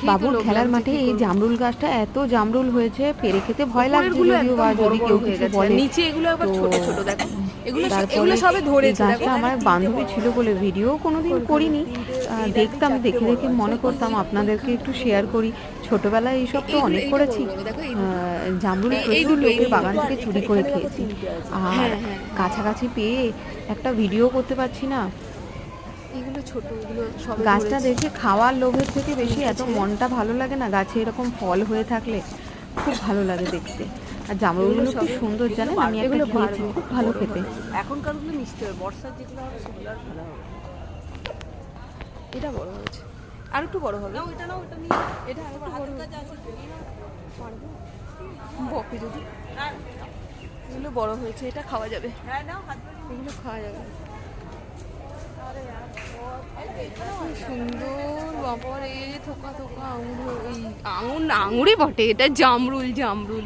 বাবুর খেলার মাঠে এই জামরুল গাছটা এত জামরুল হয়েছে, পেরে খেতে ভয় লাগছে যদিও, বা যদি কেউ কিছু বলে। নিচে এগুলো আবার ছোট ছোট, দেখো এগুলো তারপরে সবে ধরেছে। গাছটা আমার এক বান্ধবী ছিল বলে ভিডিও কোনোদিন করিনি, দেখতাম, দেখে দেখে মনে করতাম আপনাদেরকে একটু শেয়ার করি। ছোটবেলায় এইসব তো অনেক করেছি, জামরুল প্রচুর লোকের বাগান থেকে চুরি করে খেয়েছি, আর কাছাকাছি পেয়ে একটা ভিডিও করতে পারছি না। এগুলো ছোট, এগুলো সবে গাছটা দেখে খাওয়ার লোভের থেকে বেশি এত মনটা ভালো লাগে না, গাছে এরকম ফল হয়ে থাকলে খুব ভালো লাগে দেখতে। আর জামরুলগুলো খুব সুন্দর, জানেন আমি একটা খেয়েছি, খুব ভালো খেতে। এখনকারগুলো মিষ্টি হয়, বর্ষার যেগুলো হবে সেগুলো আর ভালো হবে। এটা বড় হয়েছে, আর একটু বড় হবে। এটা নাও, এটা নিয়ে, এটা আর একটু বড় কাছে আছে, পারবো বকে যদি। এগুলো বড় হয়েছে, এটা খাওয়া যাবে। হ্যাঁ নাও, এগুলো খাওয়া যাবে। সুন্দর বাবারে, থোকা থোকা আঙুর, ওই আঙুর না, আঙুরই বটে, এটা জামরুল। জামরুল